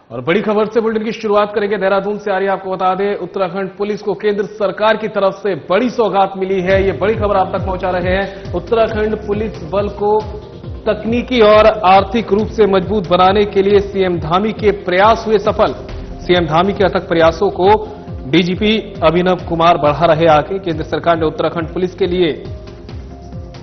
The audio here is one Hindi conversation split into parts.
और बड़ी खबर से बुलेटिन की शुरुआत करेंगे। देहरादून से आ रही आपको बता दें, उत्तराखंड पुलिस को केंद्र सरकार की तरफ से बड़ी सौगात मिली है। ये बड़ी खबर आप तक पहुंचा रहे हैं। उत्तराखंड पुलिस बल को तकनीकी और आर्थिक रूप से मजबूत बनाने के लिए सीएम धामी के प्रयास हुए सफल। सीएम धामी के अथक प्रयासों को डीजीपी अभिनव कुमार बढ़ा रहे आगे। केंद्र सरकार ने उत्तराखंड पुलिस के लिए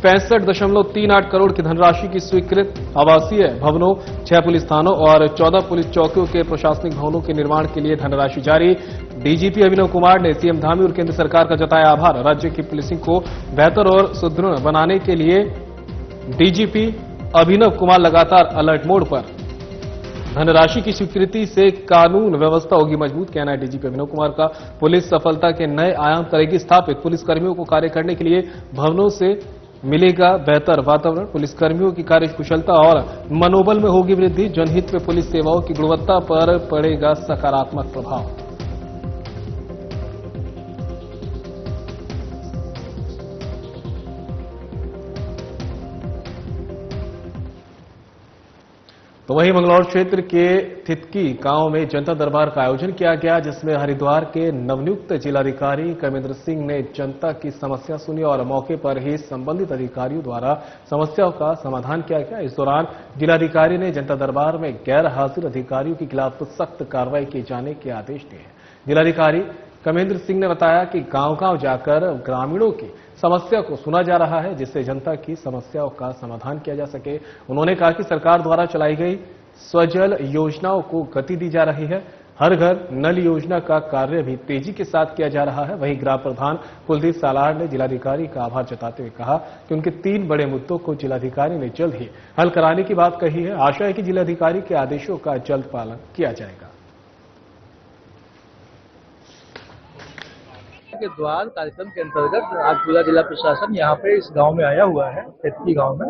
65.38 करोड़ की धनराशि की स्वीकृत। आवासीय भवनों, 6 पुलिस थानों और 14 पुलिस चौकियों के प्रशासनिक भवनों के निर्माण के लिए धनराशि जारी। डीजीपी अभिनव कुमार ने सीएम धामी और केंद्र सरकार का जताया आभार। राज्य की पुलिसिंग को बेहतर और सुदृढ़ बनाने के लिए डीजीपी अभिनव कुमार लगातार अलर्ट मोड पर। धनराशि की स्वीकृति से कानून व्यवस्था होगी मजबूत, कहना है डीजीपी अभिनव कुमार का। पुलिस सफलता के नए आयाम करेगी स्थापित। पुलिसकर्मियों को कार्य करने के लिए भवनों से मिलेगा बेहतर वातावरण। पुलिसकर्मियों की कार्यकुशलता और मनोबल में होगी वृद्धि। जनहित में पुलिस सेवाओं की गुणवत्ता पर पड़ेगा सकारात्मक प्रभाव। तो वहीं मंगलौर क्षेत्र के थितकी गांव में जनता दरबार का आयोजन किया गया, जिसमें हरिद्वार के नवनियुक्त जिलाधिकारी कमेंद्र सिंह ने जनता की समस्या सुनी और मौके पर ही संबंधित अधिकारियों द्वारा समस्याओं का समाधान किया गया। इस दौरान जिलाधिकारी ने जनता दरबार में गैर हाजिर अधिकारियों के खिलाफ सख्त कार्रवाई किए जाने के आदेश दिए। जिलाधिकारी कमेंद्र सिंह ने बताया कि गांव-गांव जाकर ग्रामीणों की समस्या को सुना जा रहा है, जिससे जनता की समस्याओं का समाधान किया जा सके। उन्होंने कहा कि सरकार द्वारा चलाई गई स्वजल योजनाओं को गति दी जा रही है। हर घर नल योजना का कार्य भी तेजी के साथ किया जा रहा है। वहीं ग्राम प्रधान कुलदीप सालार ने जिलाधिकारी का आभार जताते हुए कहा कि उनके 3 बड़े मुद्दों को जिलाधिकारी ने जल्द ही हल कराने की बात कही है। आशा है कि जिलाधिकारी के आदेशों का जल्द पालन किया जाएगा। के द्वार कार्यक्रम के अंतर्गत आज पूरा जिला प्रशासन यहाँ पे इस गांव में आया हुआ है, थितकी गांव में,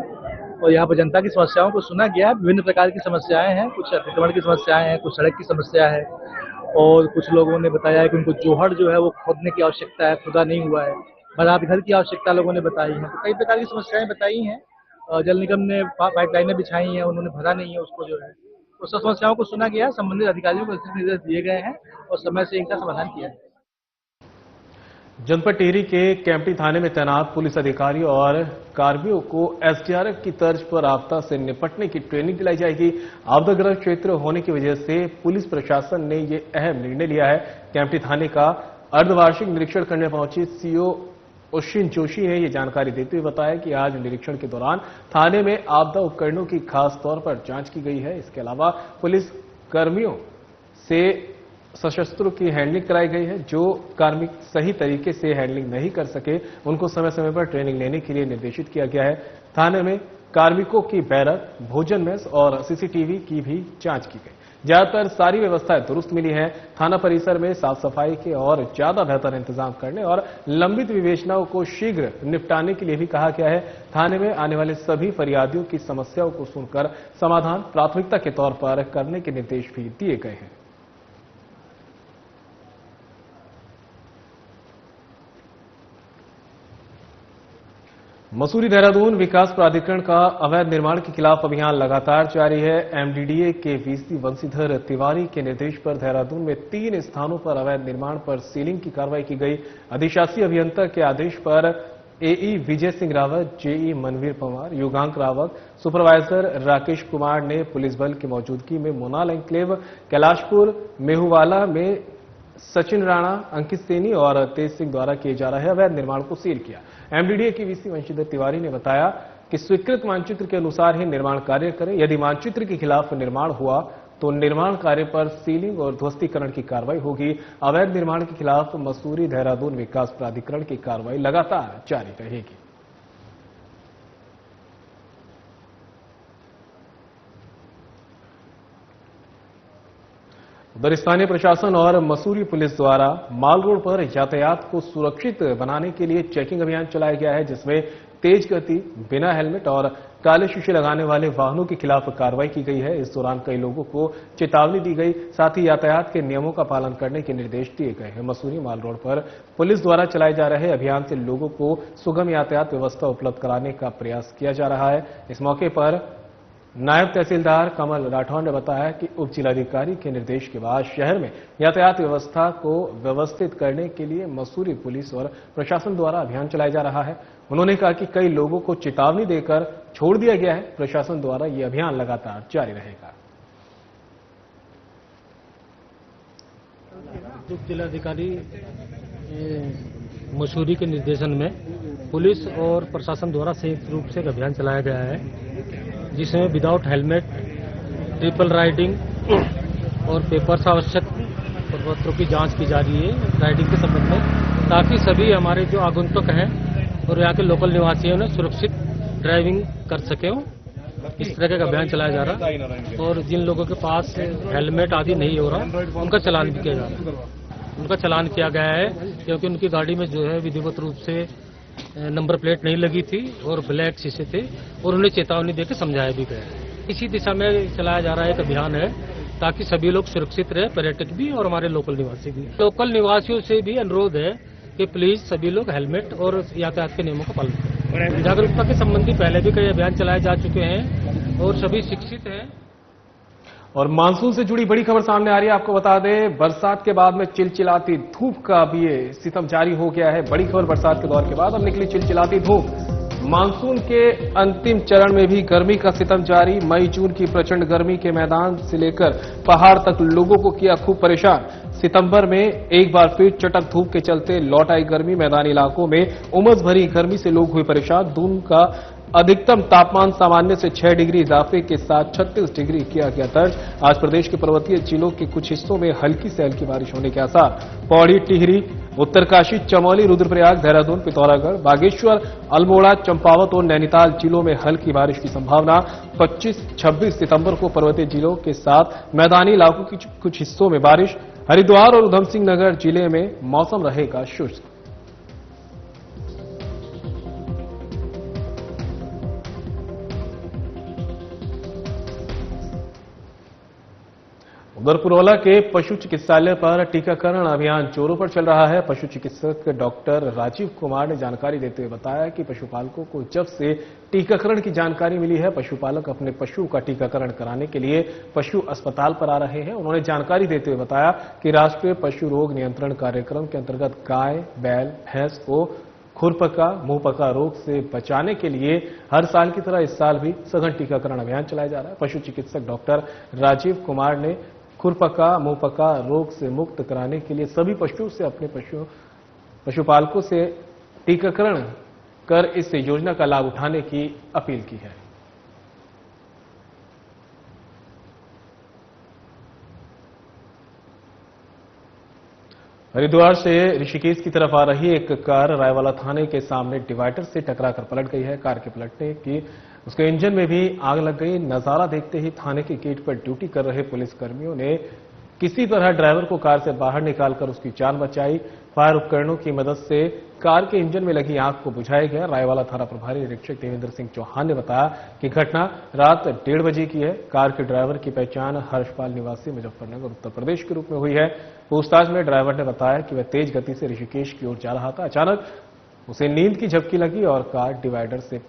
और यहाँ पर जनता की समस्याओं को सुना गया है। विभिन्न प्रकार की समस्याएं हैं, कुछ अतिक्रमण की समस्याएं हैं, कुछ सड़क की समस्या है, और कुछ लोगों ने बताया है कि उनको जोहड़ जो है वो खोदने की आवश्यकता है, खुदा नहीं हुआ है। बरात घर की आवश्यकता लोगों ने बताई है। तो कई प्रकार की समस्याएं बताई हैं। जल निगम ने पाइपलाइनें बिछाई हैं, उन्होंने भरा नहीं है उसको जो है। तो सब समस्याओं को सुना गया है, संबंधित अधिकारियों को निर्देश दिए गए हैं और समय से इनका समाधान किया है। जनपद टिहरी के कैंपटी थाने में तैनात पुलिस अधिकारियों और कर्मियों को एसडीआरएफ की तर्ज पर आपदा से निपटने की ट्रेनिंग दिलाई जाएगी। आपदाग्रस्त क्षेत्र होने की वजह से पुलिस प्रशासन ने यह अहम निर्णय लिया है। कैंपटी थाने का अर्धवार्षिक निरीक्षण करने पहुंची सीओ अश्विन जोशी ने यह जानकारी देते हुए बताया कि आज निरीक्षण के दौरान थाने में आपदा उपकरणों की खास तौर पर जांच की गई है। इसके अलावा पुलिस कर्मियों से सशस्त्रों की हैंडलिंग कराई गई है। जो कार्मिक सही तरीके से हैंडलिंग नहीं कर सके, उनको समय समय पर ट्रेनिंग लेने के लिए निर्देशित किया गया है। थाने में कार्मिकों की बैरक, भोजन मेस और सीसीटीवी की भी जांच की गई। ज्यादातर सारी व्यवस्थाएं दुरुस्त मिली हैं। थाना परिसर में साफ सफाई के और ज्यादा बेहतर इंतजाम करने और लंबित विवेचनाओं को शीघ्र निपटाने के लिए भी कहा गया है। थाने में आने वाले सभी फरियादियों की समस्याओं को सुनकर समाधान प्राथमिकता के तौर पर करने के निर्देश भी दिए गए हैं। मसूरी देहरादून विकास प्राधिकरण का अवैध निर्माण के खिलाफ अभियान लगातार जारी है। एमडीडीए के वीसी वंशीधर तिवारी के निर्देश पर देहरादून में 3 स्थानों पर अवैध निर्माण पर सीलिंग की कार्रवाई की गई। अधिशासी अभियंता के आदेश पर एई विजय सिंह रावत, जेई मनवीर पवार, युगांक रावत, सुपरवाइजर राकेश कुमार ने पुलिस बल की मौजूदगी में मोनाल एन्क्लेव, कैलाशपुर, मेहुवाला में सचिन राणा, अंकित सेनी और तेज सिंह द्वारा किए जा रहे अवैध निर्माण को सील किया। एमडीडीए की वीसी वंशीधर तिवारी ने बताया कि स्वीकृत मानचित्र के अनुसार ही निर्माण कार्य करें। यदि मानचित्र के खिलाफ निर्माण हुआ तो निर्माण कार्य पर सीलिंग और ध्वस्तीकरण की कार्रवाई होगी। अवैध निर्माण के खिलाफ मसूरी देहरादून विकास प्राधिकरण की कार्रवाई लगातार जारी रहेगी। उधर स्थानीय प्रशासन और मसूरी पुलिस द्वारा माल रोड पर यातायात को सुरक्षित बनाने के लिए चेकिंग अभियान चलाया गया है, जिसमें तेज गति, बिना हेलमेट और काले शीशे लगाने वाले वाहनों के खिलाफ कार्रवाई की गई है। इस दौरान कई लोगों को चेतावनी दी गई, साथ ही यातायात के नियमों का पालन करने के निर्देश दिए गए हैं। मसूरी माल रोड पर पुलिस द्वारा चलाए जा रहे अभियान से लोगों को सुगम यातायात व्यवस्था उपलब्ध कराने का प्रयास किया जा रहा है। इस मौके पर नायब तहसीलदार कमल राठौर ने बताया कि उप जिलाधिकारी के निर्देश के बाद शहर में यातायात व्यवस्था को व्यवस्थित करने के लिए मसूरी पुलिस और प्रशासन द्वारा अभियान चलाया जा रहा है। उन्होंने कहा कि कई लोगों को चेतावनी देकर छोड़ दिया गया है। प्रशासन द्वारा ये अभियान लगातार जारी रहेगा। उप जिलाधिकारी मसूरी के निर्देशन में पुलिस और प्रशासन द्वारा संयुक्त रूप से एक अभियान चलाया गया है, जिसमें विदाउट हेलमेट, ट्रिपल राइडिंग और पेपर्स आवश्यक पत्रों की जांच की जा रही है राइडिंग के संबंध में, ताकि सभी हमारे जो आगंतुक हैं और यहाँ के लोकल निवासियों ने सुरक्षित ड्राइविंग कर सके हो। इस तरह का अभियान चलाया जा रहा है और जिन लोगों के पास हेलमेट आदि नहीं हो रहा उनका चालान भी किया जा रहा है। उनका चालान किया गया है क्योंकि उनकी गाड़ी में जो है विधिवत रूप से नंबर प्लेट नहीं लगी थी और ब्लैक शीशे थे और उन्हें चेतावनी देकर समझाया भी गया है। इसी दिशा में चलाया जा रहा है एक अभियान है ताकि सभी लोग सुरक्षित रहे, पर्यटक भी और हमारे लोकल निवासी भी। लोकल निवासियों से भी अनुरोध है कि प्लीज सभी लोग हेलमेट और यातायात के नियमों का पालन करें। जागरूकता के संबंधी पहले भी कई अभियान चलाए जा चुके हैं और सभी शिक्षित हैं। और मानसून से जुड़ी बड़ी खबर सामने आ रही है। आपको बता दें, बरसात के बाद में चिलचिलाती धूप का भी ये सितम जारी हो गया है। बड़ी खबर बरसात के दौर के बाद अब निकली चिलचिलाती धूप। मानसून के अंतिम चरण में भी गर्मी का सितम जारी। मई जून की प्रचंड गर्मी के मैदान से लेकर पहाड़ तक लोगों को किया खूब परेशान। सितंबर में एक बार फिर चटक धूप के चलते लौट आई गर्मी। मैदानी इलाकों में उमस भरी गर्मी से लोग हुए परेशान। दून का अधिकतम तापमान सामान्य से 6 डिग्री इजाफे के साथ 36 डिग्री किया गया दर्ज। आज प्रदेश के पर्वतीय जिलों के कुछ हिस्सों में हल्की से हल्की बारिश होने के आसार। पौड़ी, टिहरी, उत्तरकाशी, चमोली, रुद्रप्रयाग, देहरादून, पिथौरागढ़, बागेश्वर, अल्मोड़ा, चंपावत और नैनीताल जिलों में हल्की बारिश की संभावना। 25-26 सितंबर को पर्वतीय जिलों के साथ मैदानी इलाकों के कुछ हिस्सों में बारिश। हरिद्वार और उधम सिंह नगर जिले में मौसम रहेगा शुष्क। उधर पुरौला के पशु चिकित्सालय पर टीकाकरण अभियान जोरों पर चल रहा है। पशु चिकित्सक डॉक्टर राजीव कुमार ने जानकारी देते हुए बताया कि पशुपालकों को जब से टीकाकरण की जानकारी मिली है, पशुपालक अपने पशुओं का टीकाकरण कराने के लिए पशु अस्पताल पर आ रहे हैं। उन्होंने जानकारी देते हुए बताया कि राष्ट्रीय पशु रोग नियंत्रण कार्यक्रम के अंतर्गत गाय, बैल, भैंस को खुरपका, मुंहपका रोग से बचाने के लिए हर साल की तरह इस साल भी सघन टीकाकरण अभियान चलाया जा रहा है। पशु चिकित्सक डॉक्टर राजीव कुमार ने खुरपका, मुंहपका रोग से मुक्त कराने के लिए सभी पशुओं से अपने पशुपालकों से टीकाकरण कर इस योजना का लाभ उठाने की अपील की है। हरिद्वार से ऋषिकेश की तरफ आ रही एक कार रायवाला थाने के सामने डिवाइडर से टकराकर पलट गई है। कार के पलटने की उसके इंजन में भी आग लग गई। नजारा देखते ही थाने के गेट पर ड्यूटी कर रहे पुलिसकर्मियों ने किसी तरह ड्राइवर को कार से बाहर निकालकर उसकी जान बचाई। फायर उपकरणों की मदद से कार के इंजन में लगी आग को बुझाया गया। रायवाला थाना प्रभारी निरीक्षक देवेंद्र सिंह चौहान ने बताया कि घटना रात 1:30 बजे की है। कार के ड्राइवर की पहचान हर्षपाल निवासी मुजफ्फरनगर उत्तर प्रदेश के रूप में हुई है। पूछताछ में ड्राइवर ने बताया कि वह तेज गति से ऋषिकेश की ओर जा रहा था। अचानक उसे नींद की झपकी लगी और कार डिवाइडर से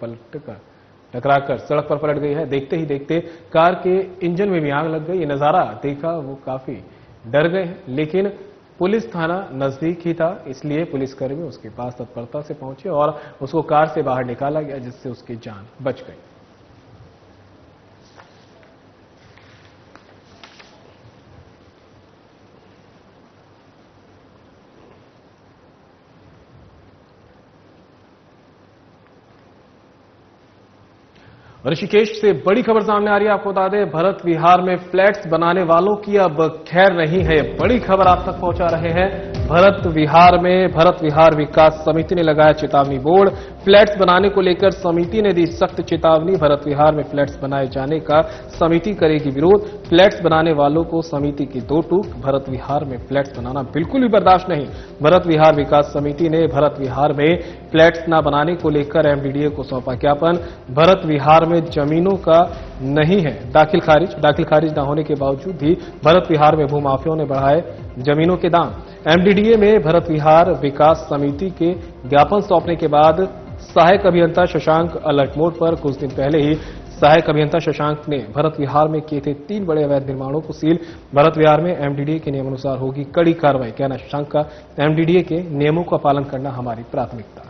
टकराकर सड़क पर पलट गई है। देखते ही देखते कार के इंजन में भी आग लग गई। ये नजारा देखा वो काफी डर गए, लेकिन पुलिस थाना नजदीक ही था, इसलिए पुलिसकर्मी उसके पास तत्परता से पहुंचे और उसको कार से बाहर निकाला गया, जिससे उसकी जान बच गई। ऋषिकेश से बड़ी खबर सामने आ रही है। आपको बता दें, भरत विहार में फ्लैट्स बनाने वालों की अब खैर नहीं है। बड़ी खबर आप तक पहुंचा रहे हैं। भरत विहार विकास समिति ने लगाया चेतावनी बोर्ड। फ्लैट्स बनाने को लेकर समिति ने दी सख्त चेतावनी। भरत विहार में फ्लैट्स बनाए जाने का समिति करेगी विरोध। फ्लैट्स बनाने वालों को समिति की दो टूक। भरत विहार में फ्लैट्स बनाना बिल्कुल भी बर्दाश्त नहीं। भरत विहार विकास समिति ने भरत विहार में फ्लैट्स न बनाने को लेकर एमडीडीए को सौंपा ज्ञापन। भरत विहार में जमीनों का नहीं है दाखिल खारिज न होने के बावजूद भी भरत विहार में भूमाफियों ने बढ़ाए जमीनों के दाम। एमडीडीए में भरत विहार विकास समिति के ज्ञापन सौंपने के बाद सहायक अभियंता शशांक अलर्ट मोड पर कुछ दिन पहले ही सहायक अभियंता शशांक ने भरत विहार में किए थे 3 बड़े अवैध निर्माणों को सील। भरत विहार में एमडीडीए के नियमानुसार होगी कड़ी कार्रवाई, कहना शशांक का। एमडीडीए के नियमों का पालन करना हमारी प्राथमिकता।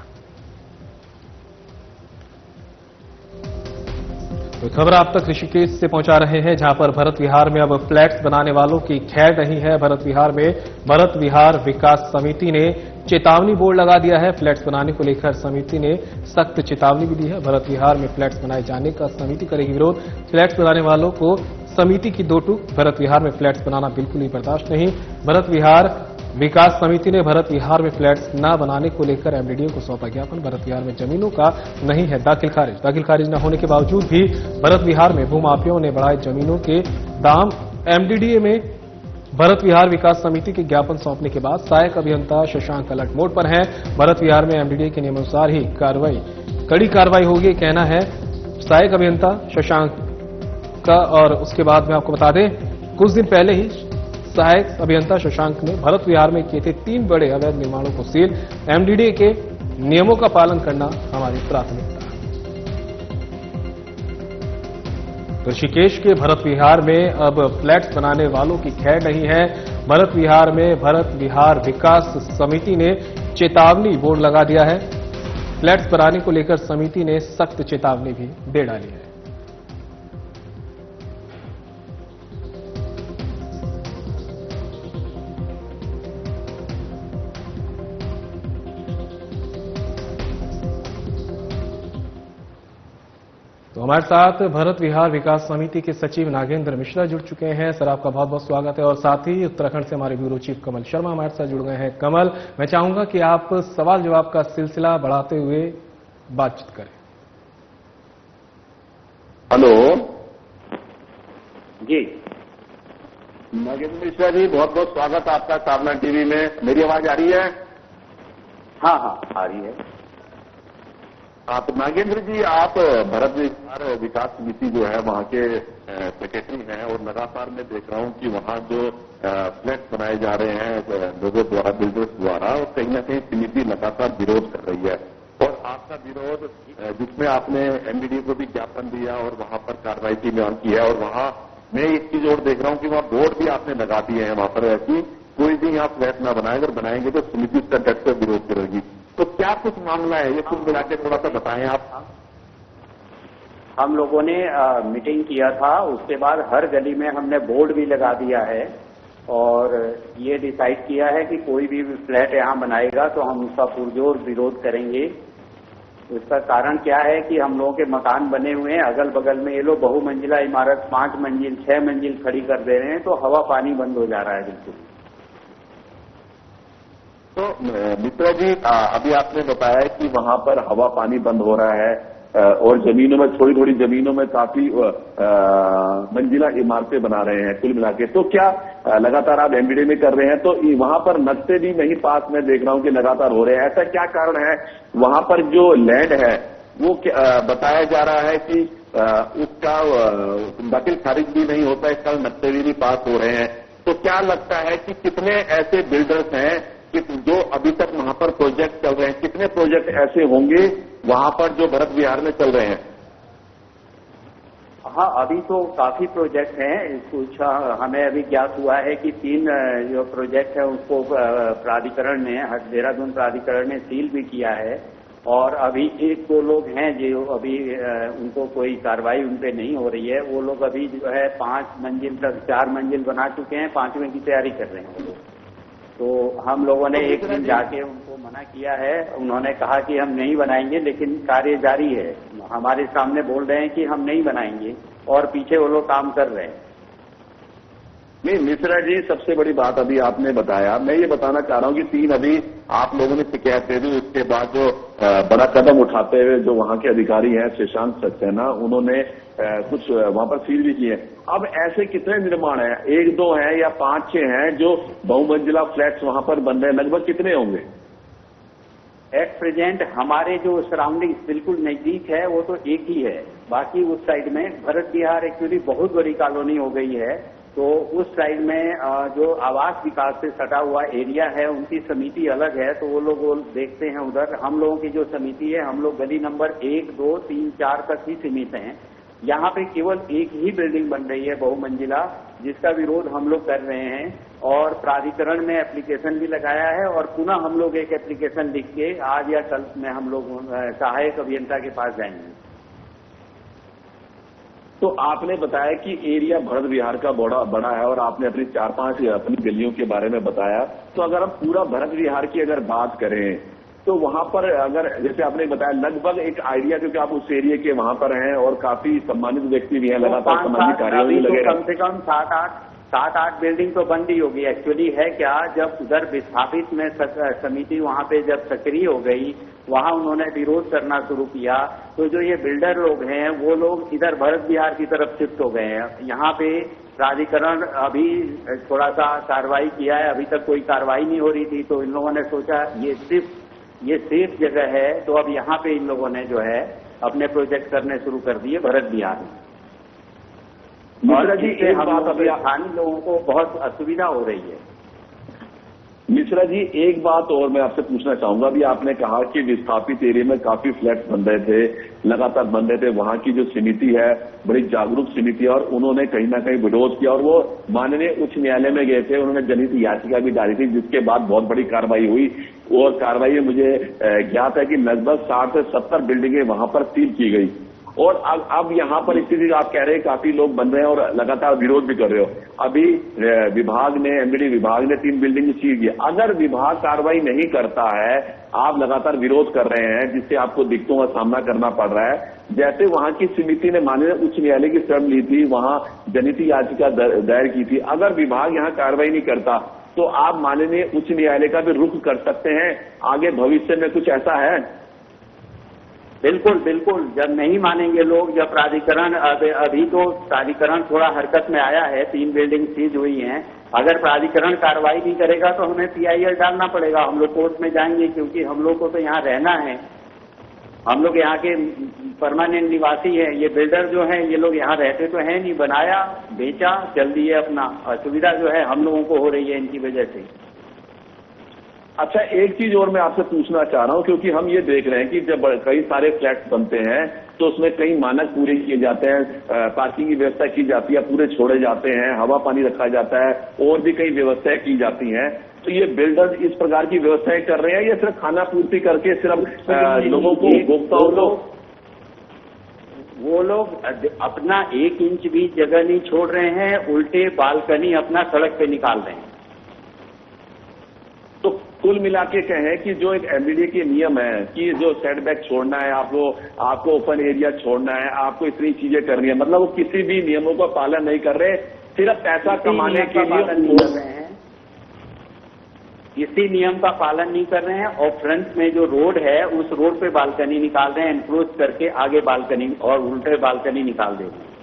तो खबर आप तक ऋषिकेश से पहुंचा रहे हैं, जहां पर भरत विहार में अब फ्लैट्स बनाने वालों की खैर नहीं है। भरत विहार में भरत विहार विकास समिति ने चेतावनी बोर्ड लगा दिया है। फ्लैट्स बनाने को लेकर समिति ने सख्त चेतावनी भी दी है। भरत विहार में फ्लैट्स बनाए जाने का समिति करेगी विरोध। फ्लैट्स बनाने वालों को समिति की दो टूक। भरत विहार में फ्लैट्स बनाना बिल्कुल ही बर्दाश्त नहीं। भरत विहार विकास समिति ने भरत विहार में फ्लैट्स न बनाने को लेकर एमडीडीए को सौंपा ज्ञापन। भरत विहार में जमीनों का नहीं है दाखिल खारिज न होने के बावजूद भी भरत विहार में भूमाफियाओं ने बढ़ाए जमीनों के दाम। एमडीडीए में भरत विहार विकास समिति के ज्ञापन सौंपने के बाद सहायक अभियंता शशांक अलर्ट मोड पर हैं। भरत विहार में एमडीडीए के नियमानुसार ही कड़ी कार्रवाई होगी, कहना है सहायक अभियंता शशांक का। और उसके बाद में आपको बता दें, कुछ दिन पहले ही सहायक अभियंता शशांक ने भरत विहार में किए थे 3 बड़े अवैध निर्माणों को सील। एमडीडीए के नियमों का पालन करना हमारी प्राथमिकता। ऋषिकेश के भरत विहार में अब फ्लैट्स बनाने वालों की खैर नहीं है। भरत विहार में भरत विहार विकास समिति ने चेतावनी बोर्ड लगा दिया है। फ्लैट्स बनाने को लेकर समिति ने सख्त चेतावनी भी दे डाली है। तो हमारे साथ भरत विहार विकास समिति के सचिव नागेंद्र मिश्रा जुड़ चुके हैं। सर, आपका बहुत बहुत स्वागत है। और साथ ही उत्तराखंड से हमारे ब्यूरो चीफ कमल शर्मा हमारे साथ जुड़ गए हैं। कमल, मैं चाहूंगा कि आप सवाल जवाब का सिलसिला बढ़ाते हुए बातचीत करें। हेलो जी, नागेंद्र मिश्रा जी, बहुत बहुत स्वागत आपका साधना टीवी में। मेरी आवाज आ रही है? हाँ हाँ, आ रही है। तो नागेंद्र जी, आप भरत विहार विकास समिति जो है वहां के सेक्रेटरी हैं और लगातार मैं देख रहा हूं कि वहां जो फ्लैट्स बनाए जा रहे हैं लोगों द्वारा, बिल्डर्स द्वारा, और कहीं ना कहीं समिति लगातार विरोध कर रही है। और आपका विरोध, जिसमें आपने एमडीडीए को भी ज्ञापन दिया और वहां पर कार्रवाई की मांग की है, और वहां मैं एक चीज और देख रहा हूं कि वहां बोर्ड भी आपने लगा दिए हैं वहां पर कि कोई भी यहाँ फ्लैट ना बनाए, अगर बनाएंगे तो समिति उसका डट कर विरोध करेगी। तो क्या कुछ मामला है, ये कुल मिला के थोड़ा सा बताएं आप। हम लोगों ने मीटिंग किया था, उसके बाद हर गली में हमने बोर्ड भी लगा दिया है और ये डिसाइड किया है कि कोई भी फ्लैट यहाँ बनाएगा तो हम उसका पुरजोर विरोध करेंगे। इसका कारण क्या है कि हम लोगों के मकान बने हुए हैं, अगल बगल में ये लोग बहुमंजिला इमारत 5 मंजिल 6 मंजिल खड़ी कर दे रहे हैं, तो हवा पानी बंद हो जा रहा है बिल्कुल। तो मित्रा जी, अभी आपने बताया कि वहां पर हवा पानी बंद हो रहा है और जमीनों में, थोड़ी थोड़ी जमीनों में काफी मंजिला इमारतें बना रहे हैं कुल मिला के। तो क्या लगातार आप एमडीडीए में कर रहे हैं, तो वहां पर नक्शे भी नहीं पास में देख रहा हूं कि लगातार हो रहे हैं, ऐसा क्या कारण है? वहां पर जो लैंड है वो बताया जा रहा है कि उसका दाखिल खारिज भी नहीं होता, इसका नक्शे भी नहीं पास हो रहे हैं। तो क्या लगता है कि कितने ऐसे बिल्डर्स हैं कि जो अभी तक वहां पर प्रोजेक्ट चल रहे हैं, कितने प्रोजेक्ट ऐसे होंगे वहां पर जो भरत विहार में चल रहे हैं? हाँ, अभी तो काफी प्रोजेक्ट हैं। कुछ हमें अभी ज्ञात हुआ है कि 3 जो प्रोजेक्ट है उसको प्राधिकरण ने, देहरादून प्राधिकरण ने सील भी किया है। और अभी 1-2 लोग हैं जो अभी उनको कोई कार्रवाई उन पे नहीं हो रही है। वो लोग अभी जो है 5 मंजिल तक 4 मंजिल बना चुके हैं, 5वें की तैयारी कर रहे हैं वो लोग। तो हम लोगों ने एक दिन जाके उनको मना किया है। उन्होंने कहा कि हम नहीं बनाएंगे, लेकिन कार्य जारी है। हमारे सामने बोल रहे हैं कि हम नहीं बनाएंगे और पीछे वो लोग काम कर रहे हैं। नहीं मिश्रा जी, सबसे बड़ी बात अभी आपने बताया, मैं ये बताना चाह रहा हूं कि 3 अभी आप लोगों ने शिकायतें दी, उसके बाद जो बड़ा कदम उठाते हुए जो वहां के अधिकारी हैं शशांक सक्सेना, उन्होंने कुछ वहां पर सील भी किए। अब ऐसे कितने निर्माण हैं, 1-2 हैं या 5-6 हैं जो बहुमंजिला फ्लैट्स वहां पर बन रहे हैं? लगभग कितने होंगे? एट प्रेजेंट हमारे जो सराउंडिंग बिल्कुल नजदीक है वो तो एक ही है। बाकी उस साइड में भरत विहार एक्चुअली बहुत बड़ी कॉलोनी हो गई है, तो उस साइड में जो आवास विकास से सटा हुआ एरिया है उनकी समिति अलग है, तो वो लोग देखते हैं उधर। हम लोगों की जो समिति है, हम लोग गली नंबर 1, 2, 3, 4 तक ही सीमित हैं। यहाँ पे केवल एक ही बिल्डिंग बन रही है बहुमंजिला, जिसका विरोध हम लोग कर रहे हैं और प्राधिकरण में एप्लीकेशन भी लगाया है और पुनः हम लोग एक एप्लीकेशन लिख के आज या कल में हम लोग सहायक अभियंता के पास जाएंगे। तो आपने बताया कि एरिया भरत विहार का बड़ा है और आपने अपनी 4-5 अपनी गलियों के बारे में बताया। तो अगर हम पूरा भरत विहार की अगर बात करें तो वहां पर अगर जैसे आपने बताया लगभग एक आइडिया, क्योंकि आप उस एरिया के वहां पर हैं और काफी सम्मानित व्यक्ति भी हैं, लगातार सामाजिक कार्यों में लगे कम से कम 7-8 बिल्डिंग तो बंद ही होगी। एक्चुअली है क्या, जब उधर विस्थापित में समिति वहां पे जब सक्रिय हो गई, वहां उन्होंने विरोध करना शुरू किया, तो जो ये बिल्डर लोग हैं वो लोग इधर भरत विहार की तरफ शिफ्ट हो गए हैं। यहाँ पे प्राधिकरण अभी थोड़ा सा कार्रवाई किया है, अभी तक कोई कार्रवाई नहीं हो रही थी, तो इन लोगों ने सोचा ये सेफ जगह है, तो अब यहाँ पे इन लोगों ने जो है अपने प्रोजेक्ट करने शुरू कर दिए भरत विहार में। मिश्रा जी, एक बात अभी स्थानीय लोगों को बहुत असुविधा हो रही है। मिश्रा जी, एक बात और मैं आपसे पूछना चाहूंगा। अभी आपने कहा कि विस्थापित एरिया में काफी फ्लैट्स बन रहे थे, लगातार बन रहे थे। वहां की जो समिति है बड़ी जागरूक समिति है और उन्होंने कहीं ना कहीं विरोध किया और वो माननीय उच्च न्यायालय में गए थे, उन्होंने जनहित याचिका भी डाली थी, जिसके बाद बहुत बड़ी कार्रवाई हुई। और कार्रवाई में मुझे ज्ञात है कि लगभग 60 से 70 बिल्डिंगें वहां पर सील की गई। और अब यहाँ पर स्थिति आप कह रहे हैं काफी लोग बन रहे हैं और लगातार विरोध भी कर रहे हो। अभी विभाग ने, एमडीडी विभाग ने 3 बिल्डिंग सील की। अगर विभाग कार्रवाई नहीं करता है, आप लगातार विरोध कर रहे हैं जिससे आपको दिक्कतों का सामना करना पड़ रहा है। जैसे वहां की समिति ने माननीय उच्च न्यायालय की शरण ली थी, वहां जनहित याचिका दायर की थी, अगर विभाग यहाँ कार्रवाई नहीं करता तो आप माननीय उच्च न्यायालय का भी रुख कर सकते हैं आगे भविष्य में, कुछ ऐसा है? बिल्कुल बिल्कुल, जब नहीं मानेंगे लोग, जब प्राधिकरण अभी तो प्राधिकरण थोड़ा हरकत में आया है, 3 बिल्डिंग सीज हुई हैं। अगर प्राधिकरण कार्रवाई नहीं करेगा तो हमें PIL डालना पड़ेगा, हम लोग कोर्ट में जाएंगे, क्योंकि हम लोग को तो यहाँ रहना है, हम लोग यहाँ के परमानेंट निवासी हैं। ये बिल्डर जो हैं ये लोग यहाँ रहते तो हैं नहीं, बनाया, बेचा, चल दिए अपना। असुविधा जो है हम लोगों को हो रही है इनकी वजह से। अच्छा, एक चीज और मैं आपसे पूछना चाह रहा हूं, क्योंकि हम ये देख रहे हैं कि जब कई सारे फ्लैट्स बनते हैं तो उसमें कई मानक पूरे किए जाते हैं, पार्किंग की व्यवस्था की जाती है, पूरे छोड़े जाते हैं, हवा पानी रखा जाता है, और भी कई व्यवस्थाएं की जाती हैं। तो ये बिल्डर्स इस प्रकार की व्यवस्थाएं कर रहे हैं या सिर्फ खाना पूर्ति करके सिर्फ लोगों को, उपभोक्ताओं को? वो लोग अपना 1 इंच भी जगह नहीं छोड़ रहे हैं, उल्टे बालकनी अपना सड़क पे निकाल रहे हैं। तो कुल मिला के कहें कि जो एक एमडीडी के नियम है कि जो सेटबैक छोड़ना है, आपको ओपन एरिया छोड़ना है, आपको इतनी चीजें करनी है, मतलब वो किसी भी नियमों का पालन नहीं कर रहे, सिर्फ पैसा कमाने के लिए पालन नहीं कर रहे हैं, इसी नियम का पालन नहीं कर रहे हैं। और फ्रंट में जो रोड है उस रोड पे बालकनी निकाल रहे हैं, एनक्रोच करके आगे बालकनी और उल्टे बालकनी निकाल दे रहे हैं।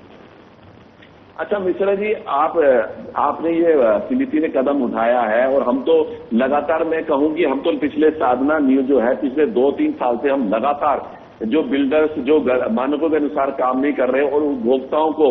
अच्छा मिश्रा जी, आपने ये समिति ने कदम उठाया है और हम तो लगातार, मैं कहूं कि हम तो पिछले साधना न्यूज जो है पिछले 2-3 साल से हम लगातार जो बिल्डर्स जो मानकों के अनुसार काम नहीं कर रहे और उपभोक्ताओं को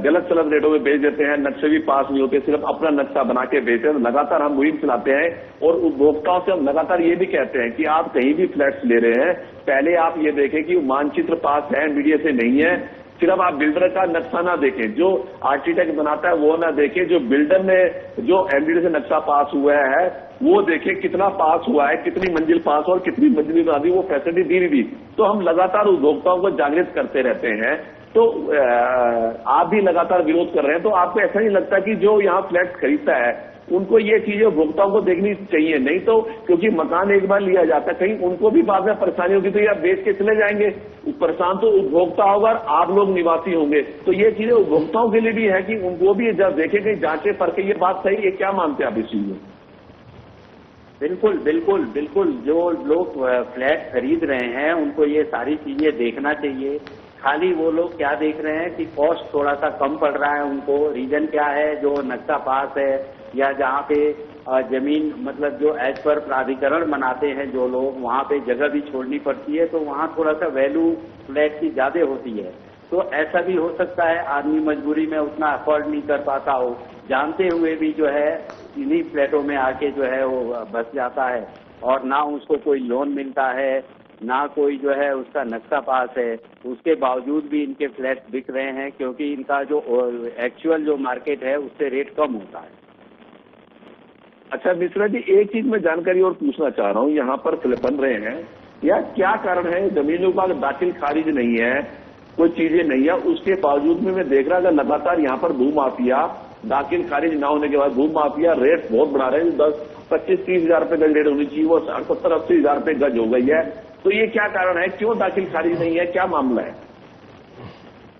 गलत सलत रेटों में बेच देते हैं, नक्शे भी पास नहीं होते, सिर्फ अपना नक्शा बना के बेचते हैं, लगातार हम मुहिम चलाते हैं। और उपभोक्ताओं से हम लगातार ये भी कहते हैं कि आप कहीं भी फ्लैट्स ले रहे हैं, पहले आप ये देखें कि मानचित्र पास है, मीडिया से नहीं है। सिर्फ आप बिल्डर का नक्शा ना देखें, जो आर्किटेक्ट बनाता है वो ना देखें, जो बिल्डर ने जो एमडीडी से नक्शा पास हुआ है वो देखें कितना पास हुआ है, कितनी मंजिल पास और कितनी मंजिल बना दी, वो फैसिलिटी दी भी। तो हम लगातार उपभोक्ताओं को जागृत करते रहते हैं। तो आप भी लगातार विरोध कर रहे हैं, तो आपको ऐसा नहीं लगता कि जो यहाँ फ्लैट खरीदता है उनको ये चीजें उपभोक्ताओं को देखनी चाहिए? नहीं तो क्योंकि मकान एक बार लिया जाता है, कहीं उनको भी बाद में परेशानी होगी तो ये बेच के चले जाएंगे। परेशान तो उपभोक्ता होगा और आप लोग निवासी होंगे। तो ये चीजें उपभोक्ताओं के लिए भी है कि उनको भी जब देखें कहीं जांचे परखे ये बात सही है। क्या मानते हैं आप इस चीज में? बिल्कुल बिल्कुल बिल्कुल, जो लोग फ्लैट खरीद रहे हैं उनको ये सारी चीजें देखना चाहिए। खाली वो लोग क्या देख रहे हैं कि कॉस्ट थोड़ा सा कम पड़ रहा है उनको। रीजन क्या है, जो नक्शा पास है या जहाँ पे जमीन मतलब जो एज पर प्राधिकरण बनाते हैं जो लोग, वहाँ पे जगह भी छोड़नी पड़ती है, तो वहाँ थोड़ा सा वैल्यू फ्लैट की ज्यादा होती है। तो ऐसा भी हो सकता है आदमी मजबूरी में उतना अफोर्ड नहीं कर पाता हो, जानते हुए भी जो है इन्हीं फ्लैटों में आके जो है वो बस जाता है और ना उसको कोई लोन मिलता है ना कोई जो है उसका नक्शा पास है, उसके बावजूद भी इनके फ्लैट बिक रहे हैं क्योंकि इनका जो एक्चुअल जो मार्केट है उससे रेट कम होता है। अच्छा मिश्रा जी, एक चीज मैं जानकारी और पूछना चाह रहा हूँ, यहाँ पर फ्लैट बन रहे हैं या क्या कारण है? जमीनों का दाखिल खारिज नहीं है, कोई चीजें नहीं है, उसके बावजूद में मैं देख रहा था लगातार यहाँ पर भू माफिया दाखिल खारिज ना होने के बाद भू माफिया रेट बहुत बढ़ा रहे हैं। 10, 25, 30 हजार रुपए गज रेट होनी चाहिए, वो 70, 80 हजार रुपए गज हो गई है। तो ये क्या कारण है, क्यों दाखिल खारिज नहीं है, क्या मामला है?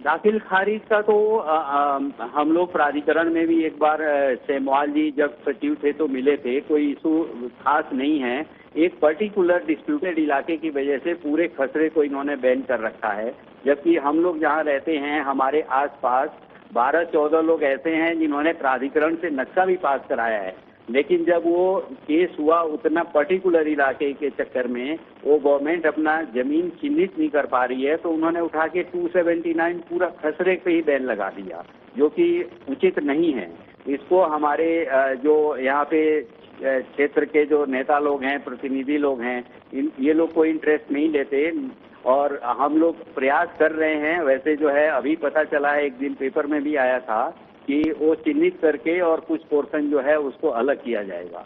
दाखिल खारिज का तो हम लोग प्राधिकरण में भी एक बार सेमवाल जी जब सचिव थे तो मिले थे, कोई इशू खास नहीं है। एक पर्टिकुलर डिस्प्यूटेड इलाके की वजह से पूरे खसरे को इन्होंने बैन कर रखा है, जबकि हम लोग जहाँ रहते हैं हमारे आसपास 12-14 लोग ऐसे हैं जिन्होंने प्राधिकरण से नक्शा भी पास कराया है, लेकिन जब वो केस हुआ उतना पर्टिकुलर इलाके के चक्कर में वो गवर्नमेंट अपना जमीन चिन्हित नहीं कर पा रही है, तो उन्होंने उठा के 279 पूरा खसरे पे ही बैन लगा दिया, जो कि उचित नहीं है। इसको हमारे जो यहाँ पे क्षेत्र के जो नेता लोग हैं, प्रतिनिधि लोग हैं, ये लोग कोई इंटरेस्ट नहीं लेते और हम लोग प्रयास कर रहे हैं। वैसे जो है अभी पता चला है, एक दिन पेपर में भी आया था कि वो चिन्हित करके और कुछ पोर्शन जो है उसको अलग किया जाएगा।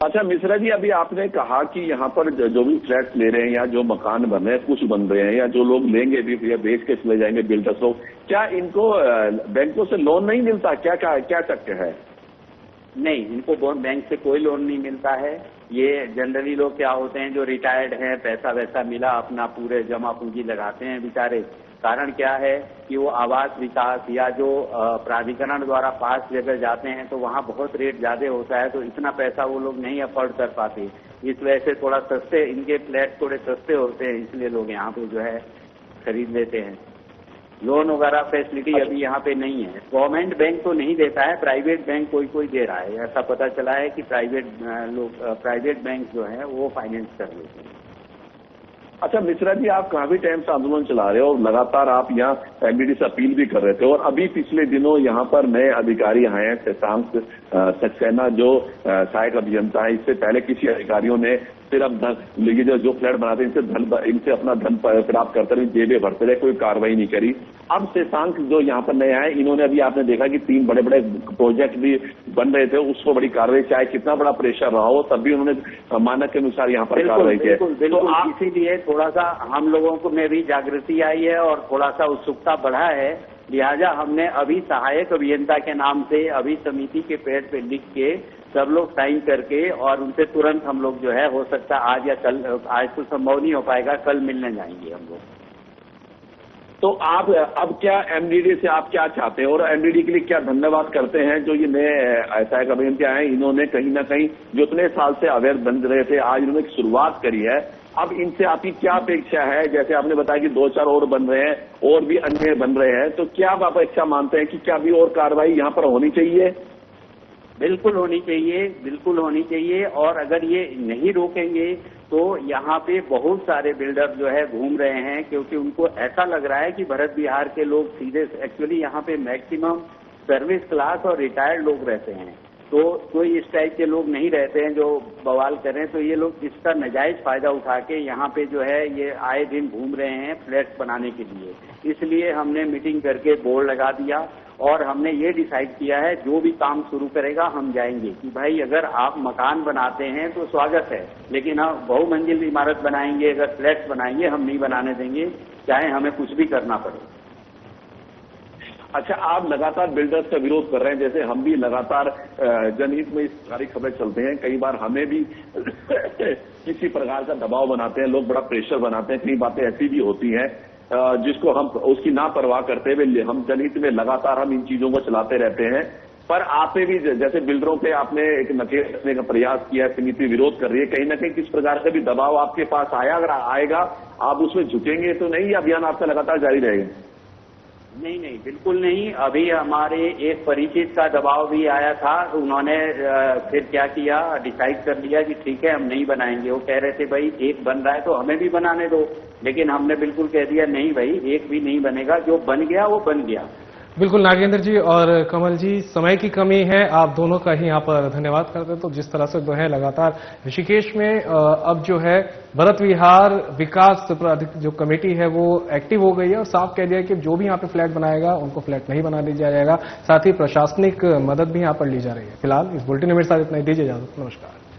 अच्छा मिश्रा जी, अभी आपने कहा कि यहाँ पर जो भी फ्लैट्स ले रहे हैं या जो मकान बन रहे हैं, कुछ बन रहे हैं या जो लोग लेंगे भी या बेच के चले जाएंगे बिल्डर्स लोग, क्या इनको बैंकों से लोन नहीं मिलता? क्या चक्कर है? नहीं, इनको बैंक से कोई लोन नहीं मिलता है। ये जनरली लोग क्या होते हैं जो रिटायर्ड हैं, पैसा वैसा मिला अपना पूरे जमा पूंजी लगाते हैं बेचारे। कारण क्या है कि वो आवास विकास या जो प्राधिकरण द्वारा पास जगह जाते हैं तो वहाँ बहुत रेट ज्यादा होता है, तो इतना पैसा वो लोग नहीं अफोर्ड कर पाते। इस वजह से थोड़ा सस्ते इनके फ्लैट थोड़े सस्ते होते हैं, इसलिए लोग यहाँ पे जो है खरीद लेते हैं। लोन वगैरह फैसिलिटी अभी यहाँ पे नहीं है। गवर्नमेंट बैंक तो नहीं देता है, प्राइवेट बैंक कोई दे रहा है। ऐसा पता चला है कि प्राइवेट बैंक जो है वो फाइनेंस कर लेते हैं। अच्छा मिश्रा जी, आप काफी टाइम से आंदोलन चला रहे हो और लगातार आप यहाँ एमडीडी से अपील भी कर रहे थे, और अभी पिछले दिनों यहाँ पर नए अधिकारी आए हैं, शशांक सक्सेना जो सहायक अभियंता है। इससे पहले किसी अधिकारियों ने सिर्फ ये जो फ्लैट बनाते इनसे अपना धन प्राप्त करते रहे, जेबें भरते रहे, कोई कार्रवाई नहीं करी। अब शशांक जो यहाँ पर नए आए, इन्होंने अभी आपने देखा कि 3 बड़े बड़े प्रोजेक्ट भी बन रहे थे, उसको बड़ी कार्रवाई, चाहे कितना बड़ा प्रेशर रहा हो तब भी उन्होंने मानक के अनुसार यहाँ पर कार्रवाई की। तो इसीलिए थोड़ा सा हम लोगों को में भी जागृति आई है और थोड़ा सा उत्सुकता बढ़ा है, लिहाजा हमने अभी सहायक अभियंता के नाम से अभी समिति के पेड़ पे लिख के सब लोग साइन करके और उनसे तुरंत हम लोग जो है हो सकता है आज या कल, आज तो संभव नहीं हो पाएगा, कल मिलने जाएंगे हम लोग। तो आप अब क्या एमडीडी से आप क्या चाहते हैं और एमडीडी के लिए क्या धन्यवाद करते हैं जो ये नए सहायक अभियंता आए, इन्होंने कहीं ना कहीं जो इतने साल से अवेयर बन रहे थे, आज इन्होंने एक शुरुआत करी है। अब इनसे आपकी क्या अपेक्षा है? जैसे आपने बताया कि 2-4 और बन रहे हैं और भी अन्य बन रहे हैं, तो क्या आप अपेक्षा मानते हैं कि क्या भी और कार्रवाई यहाँ पर होनी चाहिए? बिल्कुल होनी चाहिए, बिल्कुल होनी चाहिए। और अगर ये नहीं रोकेंगे तो यहाँ पे बहुत सारे बिल्डर जो है घूम रहे हैं, क्योंकि उनको ऐसा लग रहा है कि भरत बिहार के लोग सीधे, एक्चुअली यहाँ पे मैक्सिमम सर्विस क्लास और रिटायर्ड लोग रहते हैं, तो कोई इस टाइप के लोग नहीं रहते हैं जो बवाल करें। तो ये लोग इसका नाजायज फायदा उठा के यहाँ पे जो है ये आए दिन घूम रहे हैं फ्लैट्स बनाने के लिए। इसलिए हमने मीटिंग करके बोर्ड लगा दिया और हमने ये डिसाइड किया है जो भी काम शुरू करेगा हम जाएंगे कि भाई अगर आप मकान बनाते हैं तो स्वागत है, लेकिन हम बहुमंजिल इमारत बनाएंगे, अगर फ्लैट्स बनाएंगे हम नहीं बनाने देंगे, चाहे हमें कुछ भी करना पड़े। अच्छा, आप लगातार बिल्डर्स का विरोध कर रहे हैं, जैसे हम भी लगातार जनहित में इस सारी खबरें चलते हैं, कई बार हमें भी किसी प्रकार का दबाव बनाते हैं लोग, बड़ा प्रेशर बनाते हैं, कई बातें ऐसी भी होती हैं जिसको हम उसकी ना परवाह करते हुए हम जनहित में लगातार हम इन चीजों को चलाते रहते हैं। पर आपने भी जैसे बिल्डरों पे आपने एक नकेल रखने का प्रयास किया, समिति विरोध कर रही है, कहीं ना कहीं किस प्रकार का भी दबाव आपके पास आया, अगर आएगा आप उसमें झुकेंगे तो नहीं, अभियान आपका लगातार जारी रहेगा? नहीं, बिल्कुल नहीं। अभी हमारे एक परिचित का दबाव भी आया था, उन्होंने फिर क्या किया, डिसाइड कर लिया कि ठीक है हम नहीं बनाएंगे। वो कह रहे थे भाई एक बन रहा है तो हमें भी बनाने दो, लेकिन हमने बिल्कुल कह दिया नहीं भाई एक भी नहीं बनेगा, जो बन गया वो बन गया। बिल्कुल नागेंद्र जी और कमल जी, समय की कमी है, आप दोनों का ही यहाँ पर धन्यवाद करते हैं। तो जिस तरह से जो है लगातार ऋषिकेश में अब जो है भरत विहार विकास जो कमेटी है वो एक्टिव हो गई है और साफ कह दिया कि जो भी यहाँ पे फ्लैट बनाएगा उनको फ्लैट नहीं बना दिया जाएगा। साथ ही प्रशासनिक मदद भी यहाँ पर ली जा रही है। फिलहाल इस बुलेटिन में मेरे साथ इतना ही, दीजिए इजाजत, नमस्कार।